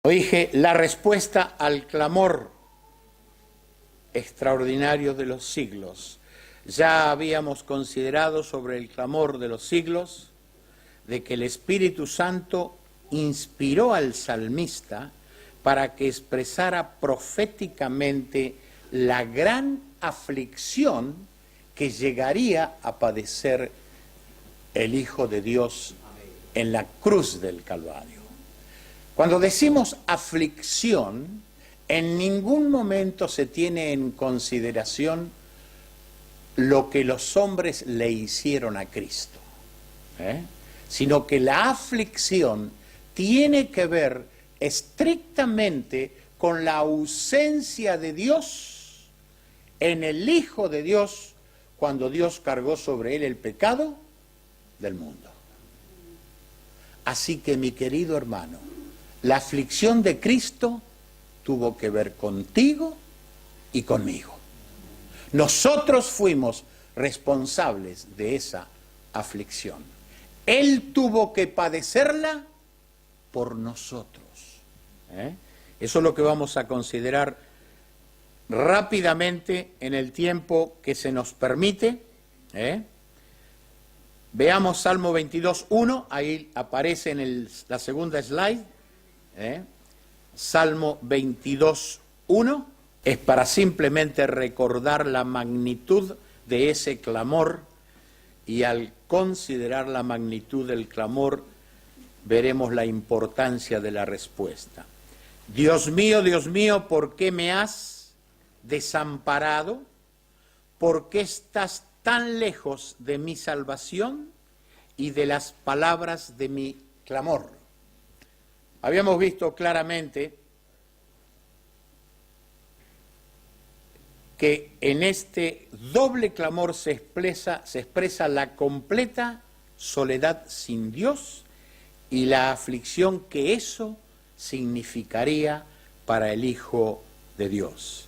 Dije, la respuesta al clamor extraordinario de los siglos. Ya habíamos considerado sobre el clamor de los siglos, de que el Espíritu Santo inspiró al salmista para que expresara proféticamente la gran aflicción que llegaría a padecer el Hijo de Dios en la cruz del Calvario. Cuando decimos aflicción, en ningún momento se tiene en consideración lo que los hombres le hicieron a Cristo, sino que la aflicción tiene que ver estrictamente con la ausencia de Dios en el Hijo de Dios cuando Dios cargó sobre él el pecado del mundo. Así que, mi querido hermano, la aflicción de Cristo tuvo que ver contigo y conmigo. Nosotros fuimos responsables de esa aflicción. Él tuvo que padecerla por nosotros. Eso es lo que vamos a considerar rápidamente en el tiempo que se nos permite. Veamos Salmo 22.1, ahí aparece en la segunda slide. Salmo 22.1 es para simplemente recordar la magnitud de ese clamor, y al considerar la magnitud del clamor veremos la importancia de la respuesta. Dios mío, ¿por qué me has desamparado? ¿Por qué estás tan lejos de mi salvación y de las palabras de mi clamor? Habíamos visto claramente que en este doble clamor se expresa la completa soledad sin Dios y la aflicción que eso significaría para el Hijo de Dios.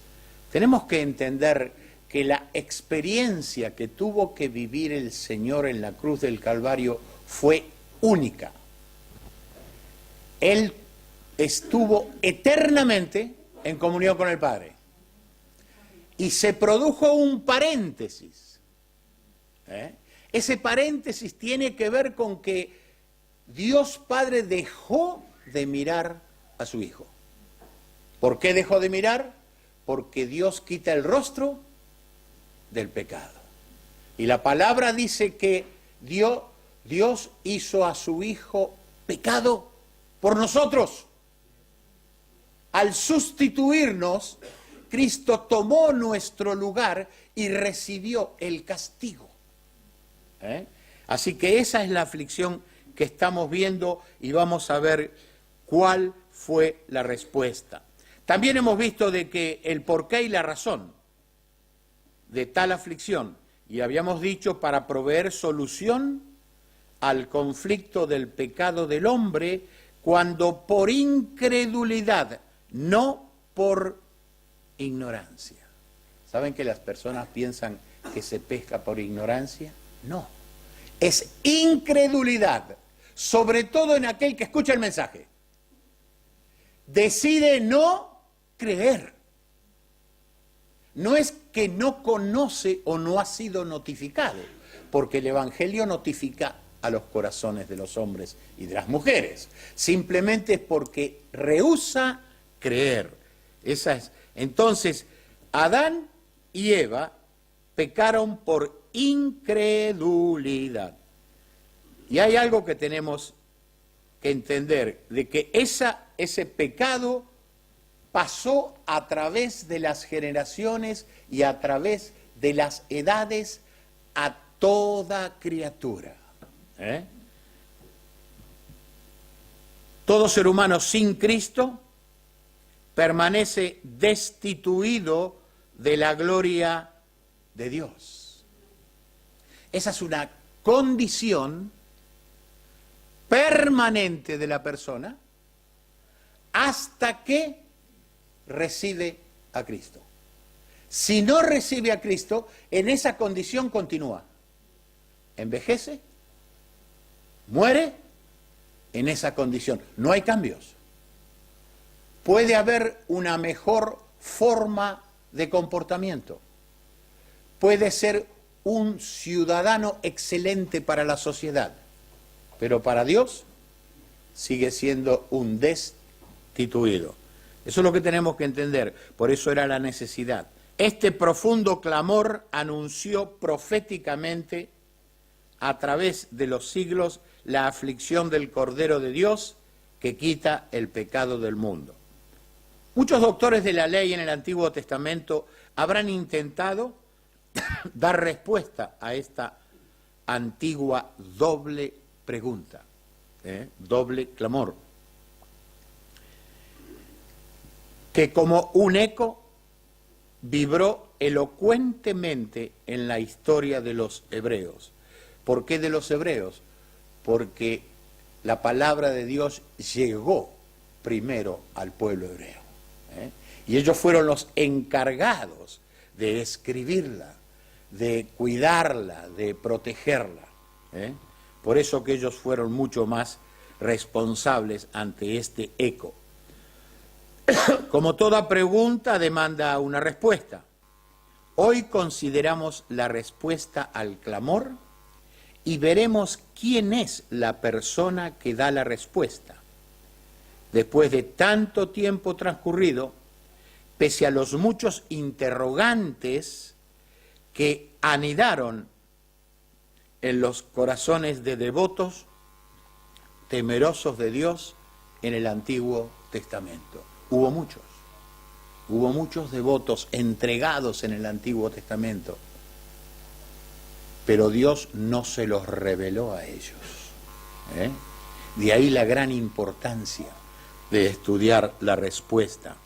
Tenemos que entender que la experiencia que tuvo que vivir el Señor en la cruz del Calvario fue única. Él estuvo eternamente en comunión con el Padre. Y se produjo un paréntesis. Ese paréntesis tiene que ver con que Dios Padre dejó de mirar a su Hijo. ¿Por qué dejó de mirar? Porque Dios quita el rostro del pecado. Y la palabra dice que Dios hizo a su Hijo pecado por nosotros. Al sustituirnos, Cristo tomó nuestro lugar y recibió el castigo. Así que esa es la aflicción que estamos viendo y vamos a ver cuál fue la respuesta. También hemos visto de que el porqué y la razón de tal aflicción, y habíamos dicho para proveer solución al conflicto del pecado del hombre cuando por incredulidad, no por ignorancia. ¿Saben que las personas piensan que se pesca por ignorancia? No, es incredulidad, sobre todo en aquel que escucha el mensaje. Decide no creer. No es que no conoce o no ha sido notificado, porque el Evangelio notifica a los corazones de los hombres y de las mujeres. Simplemente es porque rehúsa creer. Esa es. Entonces, Adán y Eva pecaron por incredulidad. Y hay algo que tenemos que entender, de que ese pecado pasó a través de las generaciones y a través de las edades a toda criatura. Todo ser humano sin Cristo permanece destituido de la gloria de Dios. Esa es una condición permanente de la persona hasta que recibe a Cristo. Si no recibe a Cristo, en esa condición continúa. Envejece, muere en esa condición. No hay cambios. puede haber una mejor forma de comportamiento, puede ser un ciudadano excelente para la sociedad, pero para Dios sigue siendo un destituido. Eso es lo que tenemos que entender, por eso era la necesidad. Este profundo clamor anunció proféticamente a través de los siglos la aflicción del Cordero de Dios que quita el pecado del mundo. Muchos doctores de la ley en el Antiguo Testamento habrán intentado dar respuesta a esta antigua doble pregunta, doble clamor, que como un eco vibró elocuentemente en la historia de los hebreos. ¿Por qué de los hebreos? Porque la palabra de Dios llegó primero al pueblo hebreo, y ellos fueron los encargados de escribirla, de cuidarla, de protegerla. Por eso que ellos fueron mucho más responsables ante este eco. Como toda pregunta demanda una respuesta. Hoy consideramos la respuesta al clamor y veremos quién es la persona que da la respuesta. Después de tanto tiempo transcurrido, pese a los muchos interrogantes que anidaron en los corazones de devotos temerosos de Dios en el Antiguo Testamento. Hubo muchos devotos entregados en el Antiguo Testamento, pero Dios no se los reveló a ellos. De ahí la gran importancia de estudiar la respuesta.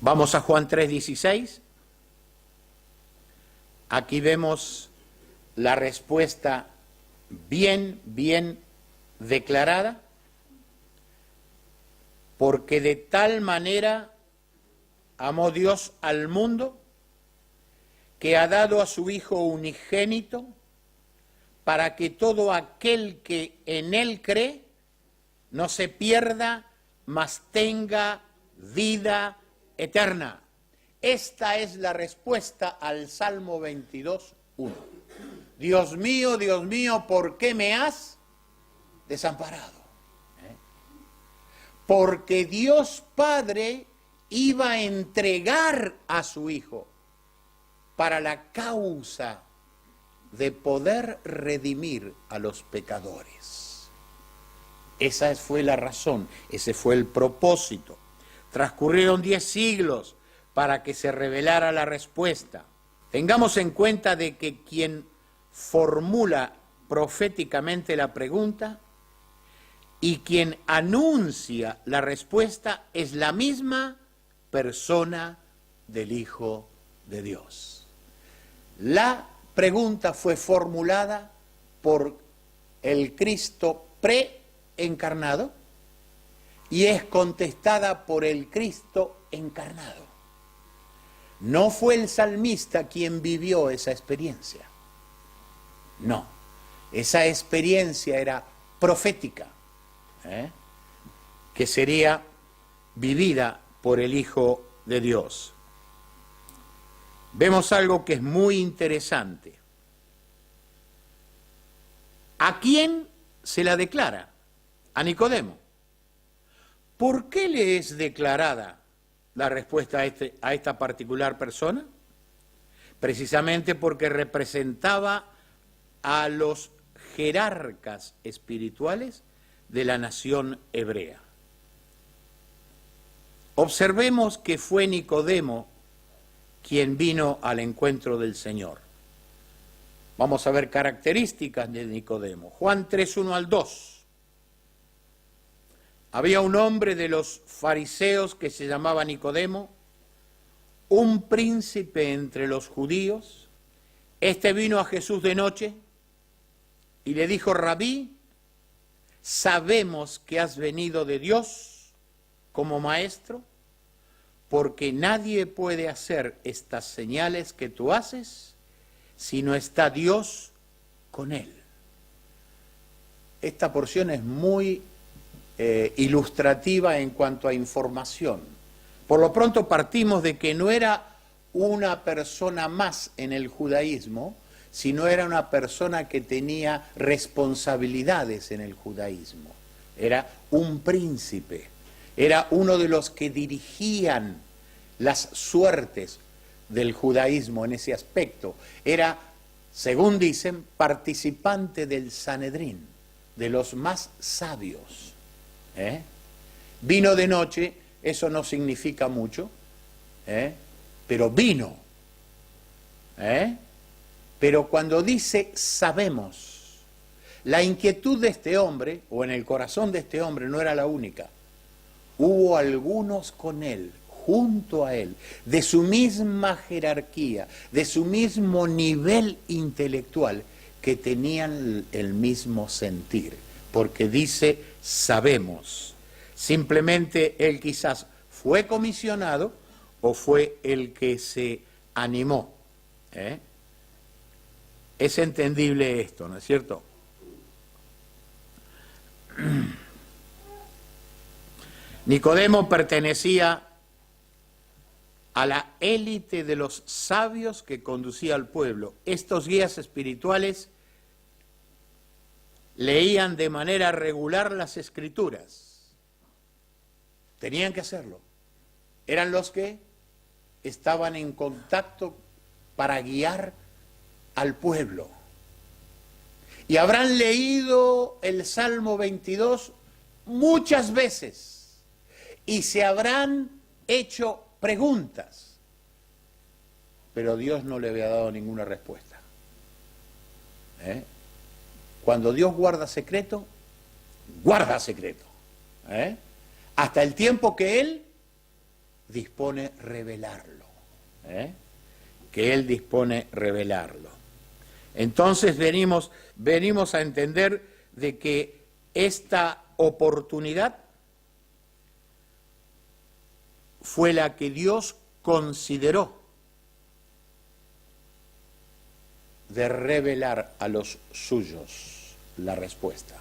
Vamos a Juan 3:16. Aquí vemos la respuesta bien declarada. Porque de tal manera amó Dios al mundo que ha dado a su Hijo unigénito para que todo aquel que en Él cree no se pierda, mas tenga vida eterna. Esta es la respuesta al Salmo 22:1. Dios mío, ¿por qué me has desamparado? Porque Dios Padre iba a entregar a su Hijo para la causa de poder redimir a los pecadores. Esa fue la razón, ese fue el propósito. Transcurrieron 10 siglos para que se revelara la respuesta. Tengamos en cuenta de que quien formula proféticamente la pregunta y quien anuncia la respuesta es la misma persona del Hijo de Dios. La pregunta fue formulada por el Cristo preencarnado y es contestada por el Cristo encarnado. No fue el salmista quien vivió esa experiencia. No, esa experiencia era profética, que sería vivida por el Hijo de Dios. Vemos algo que es muy interesante. ¿A quién se la declara? A Nicodemo. ¿Por qué le es declarada la respuesta a esta particular persona? Precisamente porque representaba a los jerarcas espirituales de la nación hebrea. Observemos que fue Nicodemo quien vino al encuentro del Señor. Vamos a ver características de Nicodemo. Juan 3:1-2. Había un hombre de los fariseos que se llamaba Nicodemo, un príncipe entre los judíos. Este vino a Jesús de noche y le dijo: Rabí, sabemos que has venido de Dios como maestro, porque nadie puede hacer estas señales que tú haces si no está Dios con él. Esta porción es muy ilustrativa en cuanto a información. Por lo pronto partimos de que no era una persona más en el judaísmo, sino era una persona que tenía responsabilidades en el judaísmo. Era un príncipe, era uno de los que dirigían las suertes del judaísmo en ese aspecto. Era, según dicen, participante del Sanedrín, de los más sabios. Vino de noche, eso no significa mucho, pero vino. Pero cuando dice sabemos, la inquietud de este hombre, o en el corazón de este hombre, no era la única. Hubo algunos con él, junto a él, de su misma jerarquía, de su mismo nivel intelectual, que tenían el mismo sentir, porque dice sabemos. Simplemente él quizás fue comisionado o fue el que se animó. Es entendible esto, ¿no es cierto? Nicodemo pertenecía a la élite de los sabios que conducía al pueblo. Estos guías espirituales leían de manera regular las Escrituras. Tenían que hacerlo. Eran los que estaban en contacto para guiar al pueblo. Y habrán leído el Salmo 22 muchas veces y se habrán hecho preguntas, pero Dios no le había dado ninguna respuesta. Cuando Dios guarda secreto, guarda secreto. Hasta el tiempo que Él dispone revelarlo. Que Él dispone revelarlo. Entonces venimos a entender de que esta oportunidad fue la que Dios consideró de revelar a los suyos la respuesta.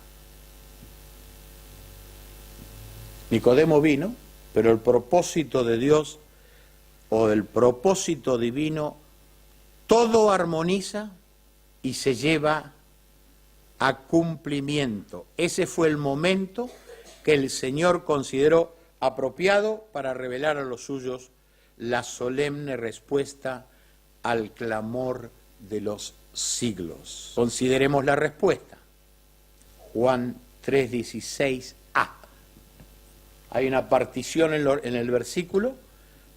Nicodemo vino, pero el propósito de Dios o el propósito divino, todo armoniza y se lleva a cumplimiento. Ese fue el momento que el Señor consideró apropiado para revelar a los suyos la solemne respuesta al clamor de los siglos. Consideremos la respuesta. Juan 3:16a. Hay una partición en el versículo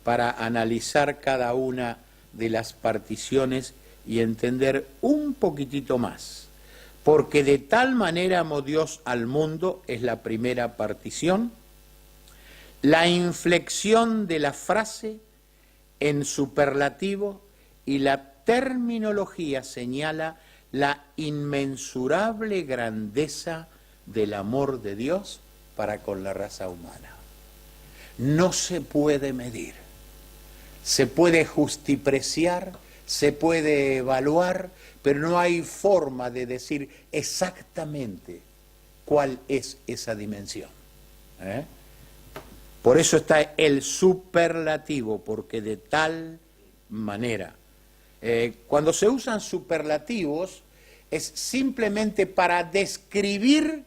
para analizar cada una de las particiones y entender un poquitito más. Porque de tal manera amó Dios al mundo, es la primera partición. La inflexión de la frase en superlativo y la terminología señala la inmensurable grandeza del amor de Dios para con la raza humana. No se puede medir, se puede justipreciar, se puede evaluar, pero no hay forma de decir exactamente cuál es esa dimensión. Por eso está el superlativo, porque de tal manera. Cuando se usan superlativos es simplemente para describir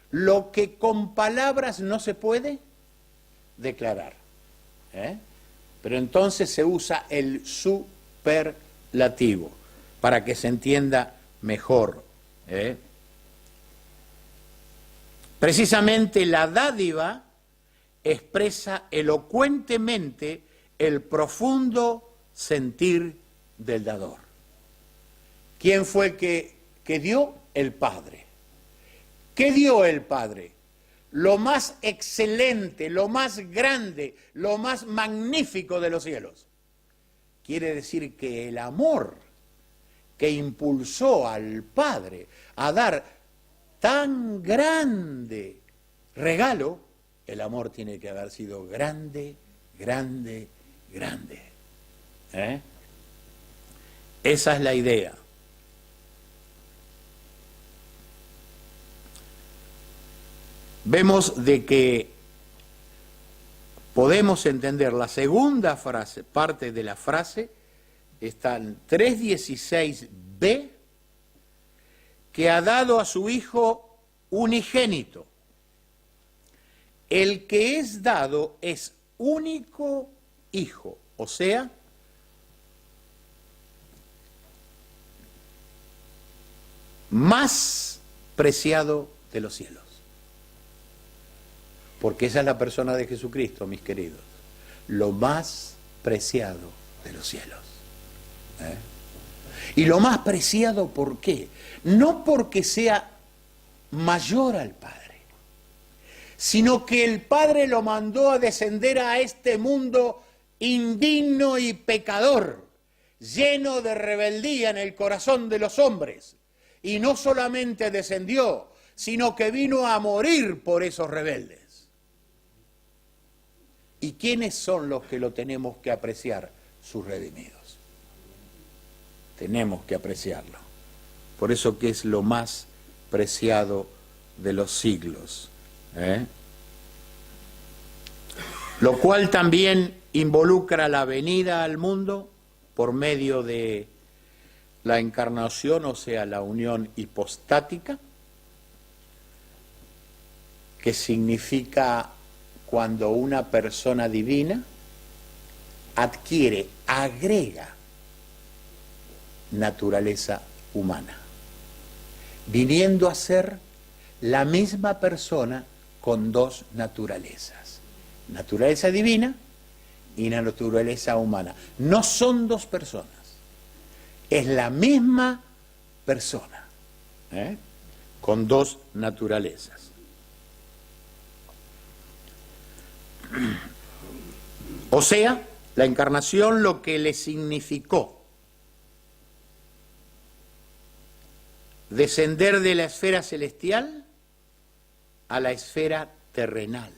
lo que con palabras no se puede declarar. Pero entonces se usa el superlativo para que se entienda mejor. Precisamente la dádiva expresa elocuentemente el profundo sentir del dador. ¿Quién fue el que dio? El Padre. ¿Qué dio el Padre? Lo más excelente, lo más grande, lo más magnífico de los cielos. Quiere decir que el amor que impulsó al Padre a dar tan grande regalo, el amor tiene que haber sido grande, grande, grande. Esa es la idea. vemos de que podemos entender la segunda frase, parte de la frase, está en 3:16b, que ha dado a su Hijo unigénito. El que es dado es único hijo, o sea, más preciado de los cielos. Porque esa es la persona de Jesucristo, mis queridos, lo más preciado de los cielos. Y lo más preciado, ¿por qué? No porque sea mayor al Padre, sino que el Padre lo mandó a descender a este mundo indigno y pecador, lleno de rebeldía en el corazón de los hombres. Y no solamente descendió, sino que vino a morir por esos rebeldes. ¿Y quiénes son los que lo tenemos que apreciar? Sus redimidos. Tenemos que apreciarlo. Por eso que es lo más preciado de los siglos. Lo cual también involucra la venida al mundo por medio de la encarnación, o sea, la unión hipostática, que significa cuando una persona divina adquiere, agrega naturaleza humana, viniendo a ser la misma persona con dos naturalezas, naturaleza divina y naturaleza humana. No son dos personas, es la misma persona, con dos naturalezas. O sea, la encarnación lo que le significó descender de la esfera celestial a la esfera terrenal.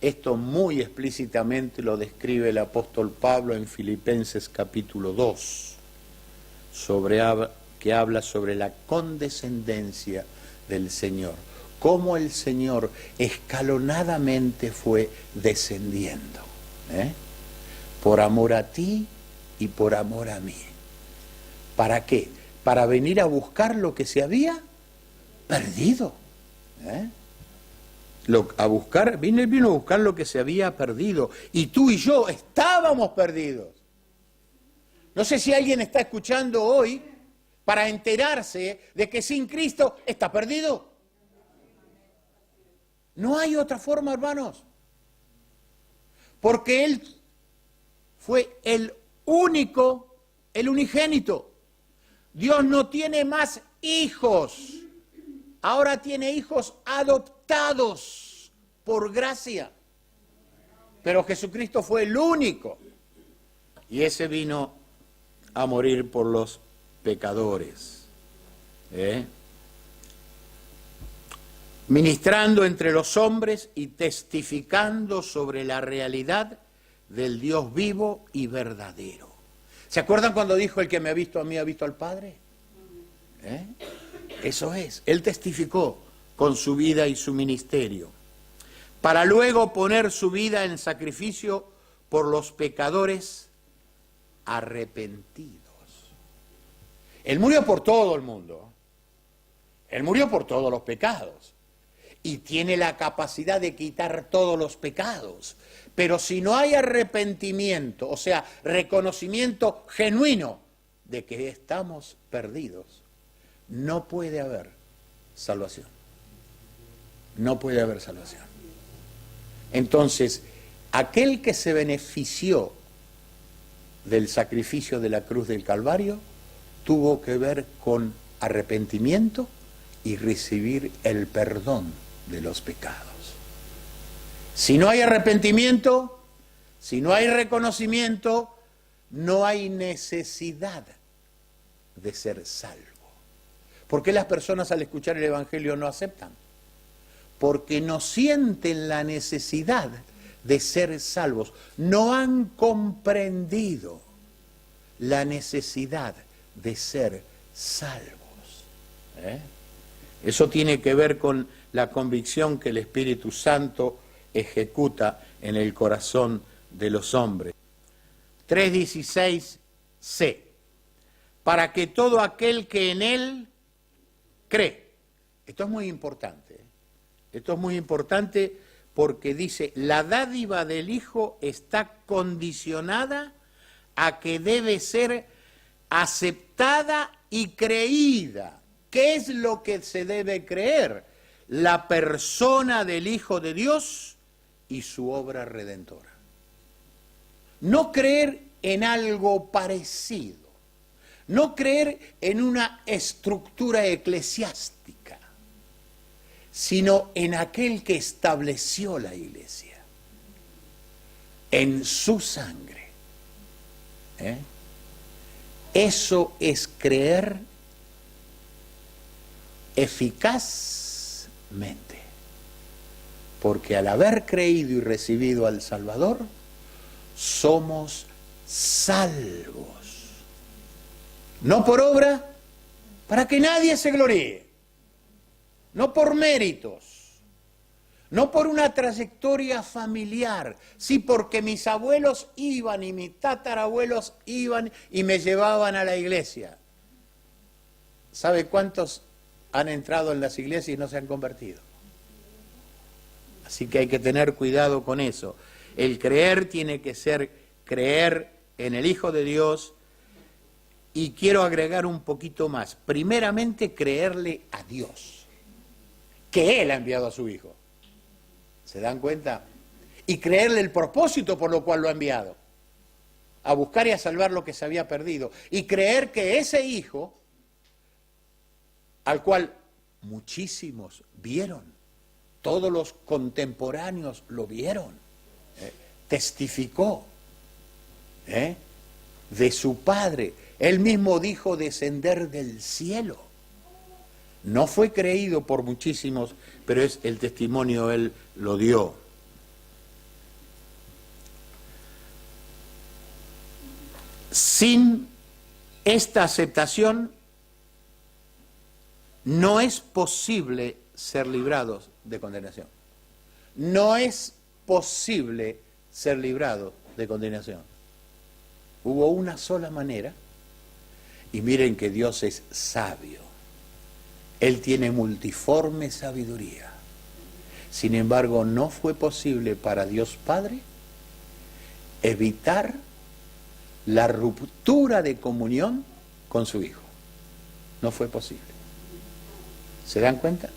Esto muy explícitamente lo describe el apóstol Pablo en Filipenses capítulo 2, que habla sobre la condescendencia del Señor, cómo el Señor escalonadamente fue descendiendo, por amor a ti y por amor a mí. ¿Para qué? Para venir a buscar lo que se había perdido. Vino a buscar lo que se había perdido. Y tú y yo estábamos perdidos. No sé si alguien está escuchando hoy para enterarse de que sin Cristo está perdido. No hay otra forma, hermanos. Porque Él fue el único, el unigénito. Dios no tiene más hijos. Ahora tiene hijos adoptados por gracia. Pero Jesucristo fue el único. Y ese vino a morir por los pecadores. Ministrando entre los hombres y testificando sobre la realidad del Dios vivo y verdadero. ¿Se acuerdan cuando dijo el que me ha visto a mí ha visto al Padre? Eso es. Él testificó con su vida y su ministerio, para luego poner su vida en sacrificio por los pecadores arrepentidos. Él murió por todo el mundo. Él murió por todos los pecados. Y tiene la capacidad de quitar todos los pecados. Pero si no hay arrepentimiento, o sea, reconocimiento genuino de que estamos perdidos, no puede haber salvación. No puede haber salvación. Entonces, aquel que se benefició del sacrificio de la cruz del Calvario tuvo que ver con arrepentimiento y recibir el perdón de los pecados. Si no hay arrepentimiento, si no hay reconocimiento, no hay necesidad de ser salvo. ¿Por qué las personas al escuchar el Evangelio no aceptan? Porque no sienten la necesidad de ser salvos. No han comprendido la necesidad de ser salvos. Eso tiene que ver con la convicción que el Espíritu Santo ejecuta en el corazón de los hombres. 3:16c. Para que todo aquel que en él cree. Esto es muy importante. Esto es muy importante porque dice, la dádiva del Hijo está condicionada a que debe ser aceptada y creída. ¿Qué es lo que se debe creer? La persona del Hijo de Dios y su obra redentora. No creer en algo parecido, no creer en una estructura eclesiástica, sino en aquel que estableció la iglesia, en su sangre. Eso es creer eficazmente, porque al haber creído y recibido al Salvador, somos salvos. No por obra, para que nadie se gloríe, no por méritos, no por una trayectoria familiar, sí porque mis abuelos iban y mis tatarabuelos iban y me llevaban a la iglesia. ¿Sabe cuántos han entrado en las iglesias y no se han convertido? Así que hay que tener cuidado con eso. El creer tiene que ser creer en el Hijo de Dios, y quiero agregar un poquito más. Primeramente, creerle a Dios, que Él ha enviado a su Hijo. ¿Se dan cuenta? Y creerle el propósito por lo cual lo ha enviado, a buscar y a salvar lo que se había perdido. Y creer que ese Hijo, al cual muchísimos vieron, todos los contemporáneos lo vieron, testificó de su Padre. Él mismo dijo descender del cielo. No fue creído por muchísimos, pero es el testimonio, Él lo dio. Sin esta aceptación, no es posible ser librados de condenación. No es posible ser librado de condenación. Hubo una sola manera, y miren que Dios es sabio. Él tiene multiforme sabiduría. Sin embargo, no fue posible para Dios Padre evitar la ruptura de comunión con su Hijo. No fue posible. ¿Se dan cuenta?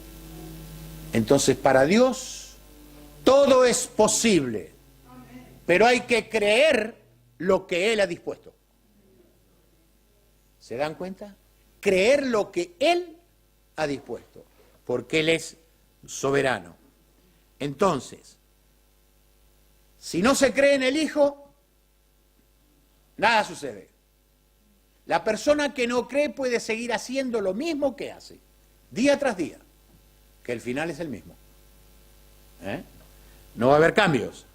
Entonces, para Dios todo es posible, pero hay que creer lo que Él ha dispuesto. ¿Se dan cuenta? Creer lo que Él ha dispuesto, porque Él es soberano. Entonces, si no se cree en el Hijo, nada sucede. La persona que no cree puede seguir haciendo lo mismo que hace, día tras día, que el final es el mismo. No va a haber cambios.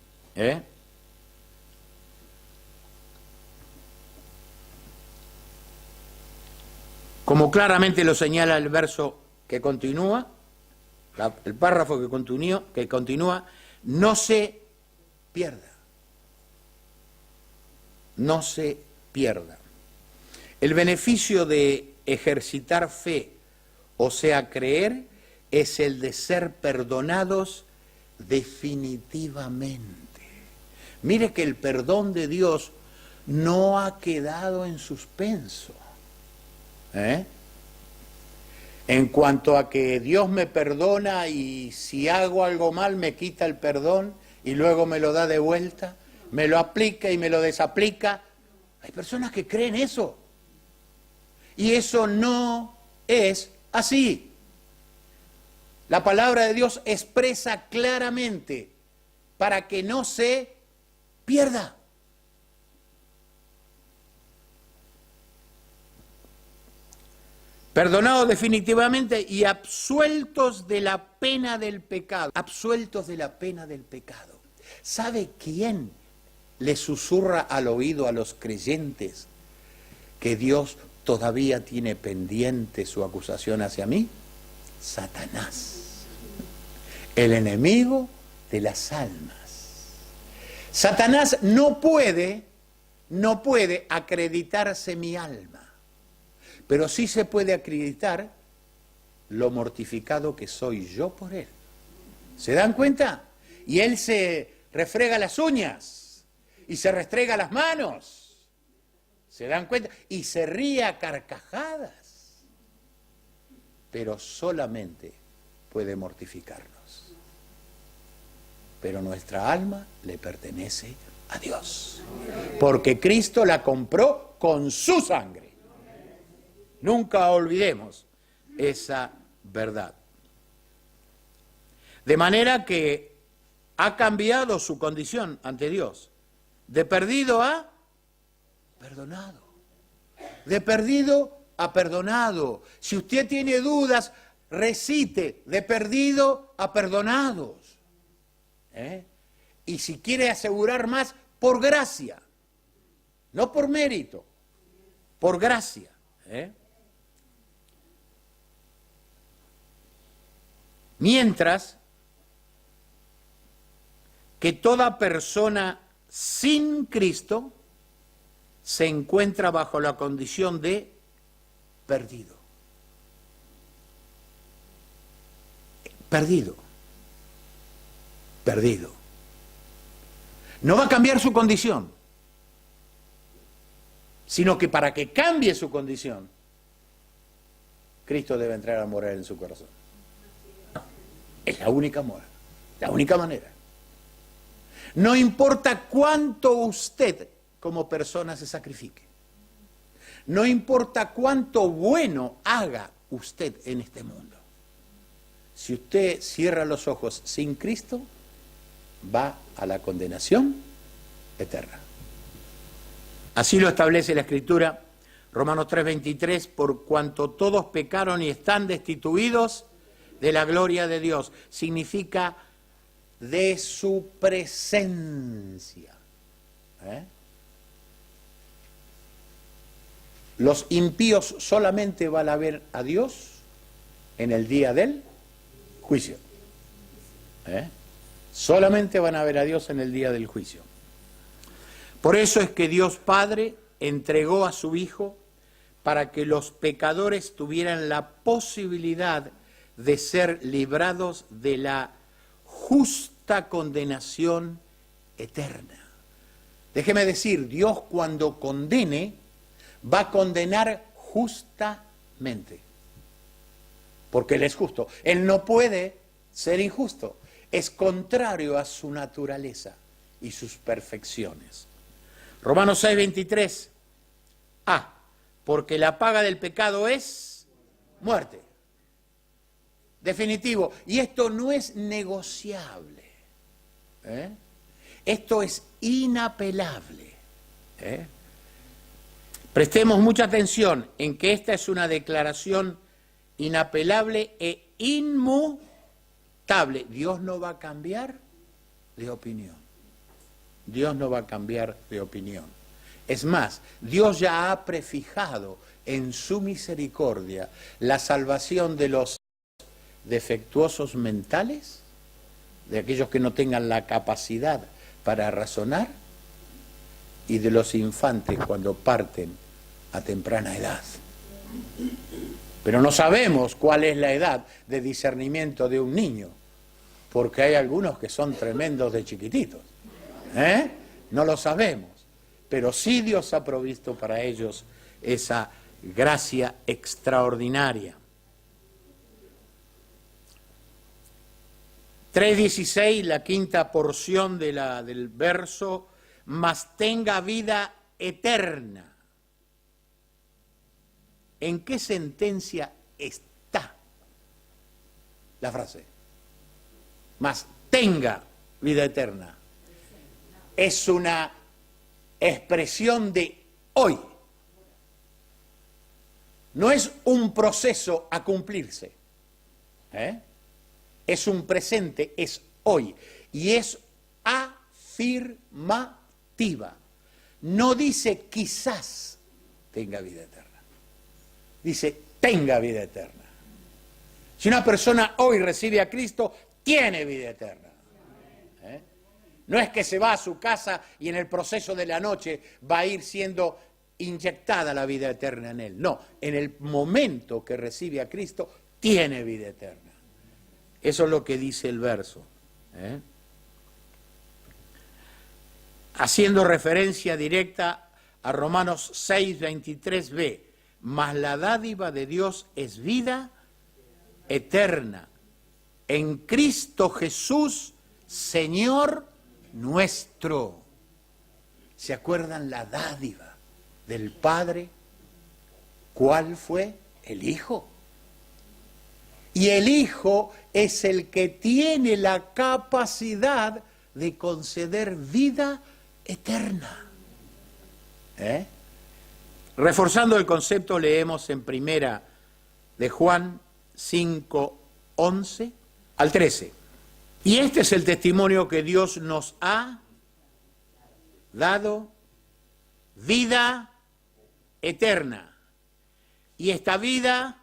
Como claramente lo señala el verso que continúa, el párrafo que continúa, no se pierda. No se pierda. El beneficio de ejercitar fe, o sea, creer, es el de ser perdonados definitivamente. Mire que el perdón de Dios no ha quedado en suspenso. En cuanto a que Dios me perdona y si hago algo mal me quita el perdón y luego me lo da de vuelta, me lo aplica y me lo desaplica. Hay personas que creen eso. Y eso no es así. La palabra de Dios expresa claramente para que no se pierda. Perdonados definitivamente y absueltos de la pena del pecado. Absueltos de la pena del pecado. ¿Sabe quién le susurra al oído a los creyentes que Dios todavía tiene pendiente su acusación hacia mí? Satanás, el enemigo de las almas. Satanás no puede acreditarse mi alma, pero sí se puede acreditar lo mortificado que soy yo por él. ¿Se dan cuenta? Y él se refrega las uñas y se restrega las manos. ¿Se dan cuenta? Y se ríe a carcajadas. Pero solamente puede mortificarnos. Pero nuestra alma le pertenece a Dios. Porque Cristo la compró con su sangre. Nunca olvidemos esa verdad. De manera que ha cambiado su condición ante Dios. De perdido a perdonado. De perdido a perdonado. Si usted tiene dudas, recite de perdido a perdonados. Y si quiere asegurar más, por gracia. No por mérito, por gracia. Mientras que toda persona sin Cristo se encuentra bajo la condición de perdido. Perdido. Perdido. No va a cambiar su condición, sino que para que cambie su condición, Cristo debe entrar a morar en su corazón. Es la única mora, la única manera. No importa cuánto usted como persona se sacrifique. No importa cuánto bueno haga usted en este mundo. Si usted cierra los ojos sin Cristo, va a la condenación eterna. Así lo establece la Escritura, Romanos 3:23, por cuanto todos pecaron y están destituidos de la gloria de Dios. Significa de su presencia. Los impíos solamente van a ver a Dios en el día del juicio. Solamente van a ver a Dios en el día del juicio. Por eso es que Dios Padre entregó a su Hijo para que los pecadores tuvieran la posibilidad de ser librados de la justa condenación eterna. Déjeme decir, Dios cuando condene, va a condenar justamente, porque Él es justo. Él no puede ser injusto, es contrario a su naturaleza y sus perfecciones. Romanos 6:23, porque la paga del pecado es muerte. Definitivo, y esto no es negociable, esto es inapelable. Prestemos mucha atención en que esta es una declaración inapelable e inmutable. Dios no va a cambiar de opinión. Dios no va a cambiar de opinión. Es más, Dios ya ha prefijado en su misericordia la salvación de los defectuosos mentales, de aquellos que no tengan la capacidad para razonar, y de los infantes cuando parten a temprana edad. Pero no sabemos cuál es la edad de discernimiento de un niño, porque hay algunos que son tremendos de chiquititos. No lo sabemos, pero sí Dios ha provisto para ellos esa gracia extraordinaria. 3:16, la quinta porción del verso, mas tenga vida eterna. ¿En qué sentencia está la frase? Mas tenga vida eterna. Es una expresión de hoy. No es un proceso a cumplirse. Es un presente, es hoy. Y es afirmativa. No dice quizás tenga vida eterna. Dice tenga vida eterna. Si una persona hoy recibe a Cristo, tiene vida eterna. No es que se va a su casa y en el proceso de la noche va a ir siendo inyectada la vida eterna en él. No, en el momento que recibe a Cristo, tiene vida eterna. Eso es lo que dice el verso. Haciendo referencia directa a Romanos 6:23b, mas la dádiva de Dios es vida eterna en Cristo Jesús, Señor nuestro. ¿Se acuerdan la dádiva del Padre? ¿Cuál fue? El Hijo. Y el Hijo es el que tiene la capacidad de conceder vida eterna. Reforzando el concepto, leemos en primera de Juan 5:11 al 13. Y este es el testimonio que Dios nos ha dado, vida eterna. Y esta vida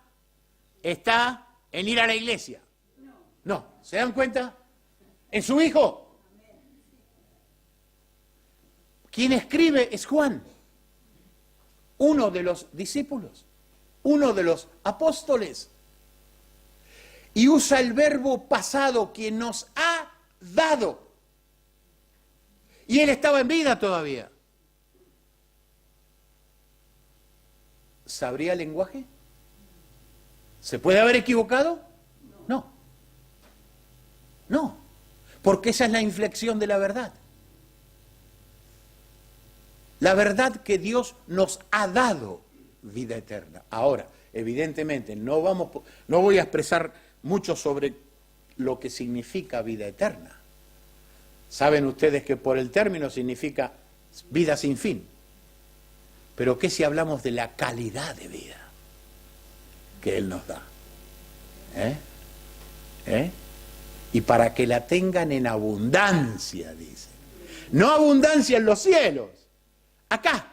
está en ir a la iglesia. No, ¿se dan cuenta? En su Hijo. Quien escribe es Juan, uno de los discípulos, uno de los apóstoles. Y usa el verbo pasado, quien nos ha dado. Y él estaba en vida todavía. ¿Sabría el lenguaje? ¿Se puede haber equivocado? No. No. Porque esa es la inflexión de la verdad. La verdad que Dios nos ha dado vida eterna. Ahora, evidentemente, no voy a expresar mucho sobre lo que significa vida eterna. Saben ustedes que por el término significa vida sin fin. Pero ¿qué si hablamos de la calidad de vida que Él nos da? Y para que la tengan en abundancia, dice. No abundancia en los cielos. Acá.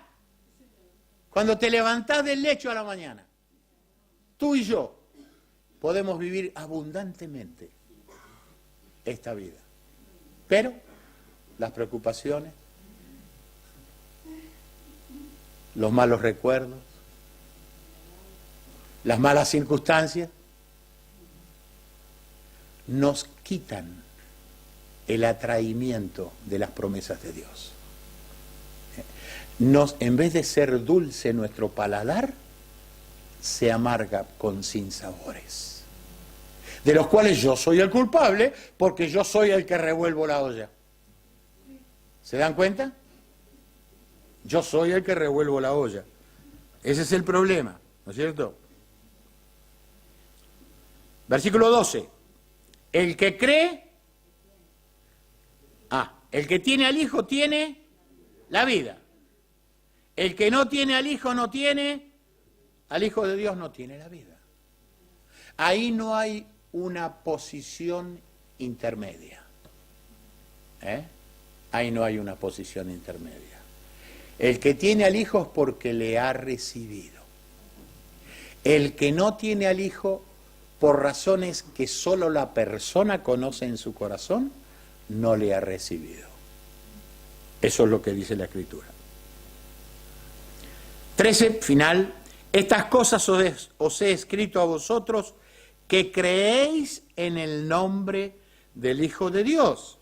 Cuando te levantás del lecho a la mañana. Tú y yo podemos vivir abundantemente esta vida. Pero las preocupaciones, los malos recuerdos, las malas circunstancias, nos quitan el atraimiento de las promesas de Dios. En vez de ser dulce nuestro paladar, se amarga con sinsabores, de los cuales yo soy el culpable, porque yo soy el que revuelvo la olla. ¿Se dan cuenta? Yo soy el que revuelvo la olla. Ese es el problema, ¿no es cierto? Versículo 12. El que cree, el que tiene al Hijo tiene la vida. El que no tiene al Hijo no tiene, al Hijo de Dios no tiene la vida. Ahí no hay una posición intermedia. Ahí no hay una posición intermedia. El que tiene al Hijo es porque le ha recibido. El que no tiene al Hijo, por razones que solo la persona conoce en su corazón, no le ha recibido. Eso es lo que dice la Escritura. 13, final. Estas cosas os he escrito a vosotros que creéis en el nombre del Hijo de Dios,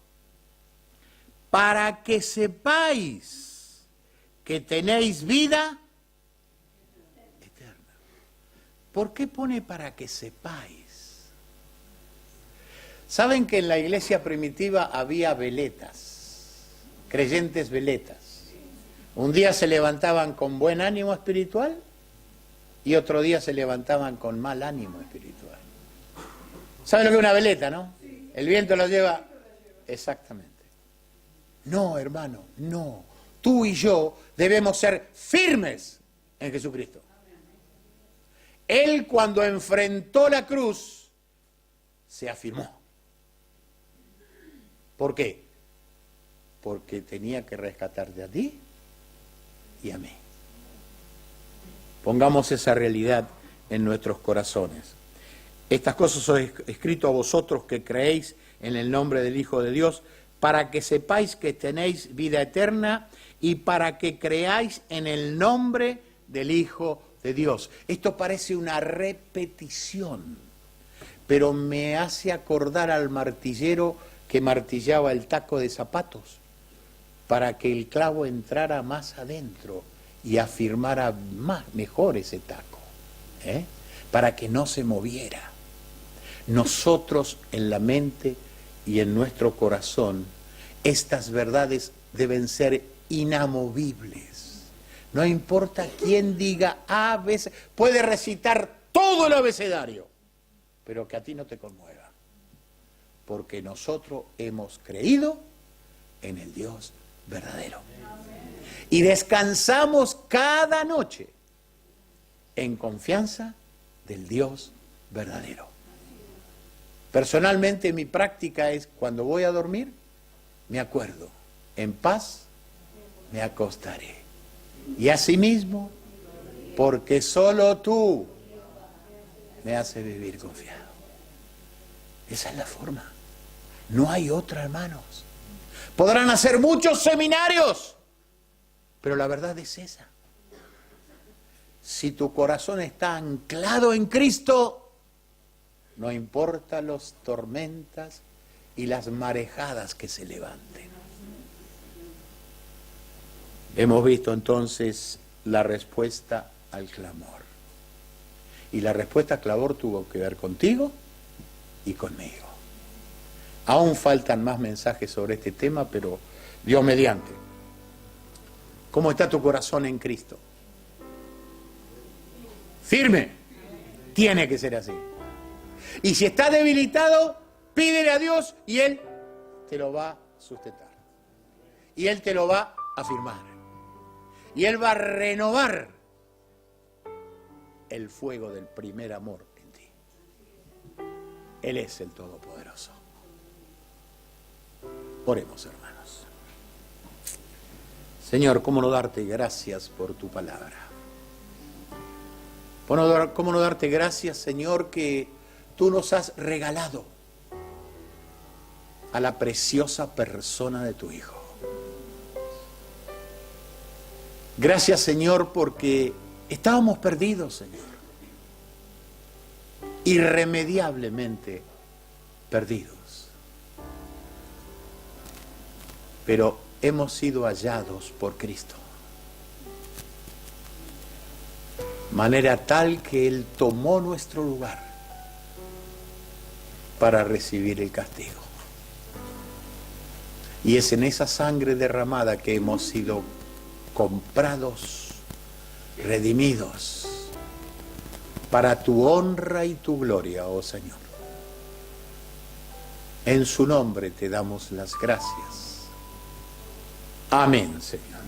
para que sepáis que tenéis vida eterna. ¿Por qué pone para que sepáis? ¿Saben que en la iglesia primitiva había veletas, creyentes veletas? Un día se levantaban con buen ánimo espiritual y otro día se levantaban con mal ánimo espiritual. ¿Saben lo que es una veleta, no? El viento la lleva. Exactamente. No, hermano, no. Tú y yo debemos ser firmes en Jesucristo. Él, cuando enfrentó la cruz, se afirmó. ¿Por qué? Porque tenía que rescatarte a ti y a mí. Pongamos esa realidad en nuestros corazones. Estas cosas os he escrito a vosotros que creéis en el nombre del Hijo de Dios, para que sepáis que tenéis vida eterna y para que creáis en el nombre del Hijo de Dios. Esto parece una repetición, pero me hace acordar al martillero que martillaba el taco de zapatos para que el clavo entrara más adentro y afirmara mejor ese taco, para que no se moviera. Nosotros en la mente y en nuestro corazón, estas verdades deben ser inamovibles. No importa quién diga A, B, C, puede recitar todo el abecedario, pero que a ti no te conmueva, porque nosotros hemos creído en el Dios verdadero. Y descansamos cada noche en confianza del Dios verdadero. Personalmente mi práctica es, cuando voy a dormir, me acuerdo, en paz me acostaré. Y asimismo, porque solo tú me haces vivir confiado. Esa es la forma. No hay otra, hermanos. Podrán hacer muchos seminarios, pero la verdad es esa. Si tu corazón está anclado en Cristo, no importa las tormentas y las marejadas que se levanten. Hemos visto entonces la respuesta al clamor. Y la respuesta al clamor tuvo que ver contigo y conmigo. Aún faltan más mensajes sobre este tema, pero Dios mediante. ¿Cómo está tu corazón en Cristo? Firme. Tiene que ser así. Y si está debilitado, pídele a Dios y Él te lo va a sustentar. Y Él te lo va a afirmar. Y Él va a renovar el fuego del primer amor en ti. Él es el Todopoderoso. Oremos, hermanos. Señor, ¿cómo no darte gracias por tu palabra? ¿Cómo no darte gracias, Señor, que tú nos has regalado a la preciosa persona de tu Hijo? Gracias, Señor, porque estábamos perdidos, Señor. Irremediablemente perdidos. Pero hemos sido hallados por Cristo. Manera tal que Él tomó nuestro lugar para recibir el castigo. Y es en esa sangre derramada que hemos sido comprados, redimidos, para tu honra y tu gloria, oh Señor. En su nombre te damos las gracias. Amén, Señor.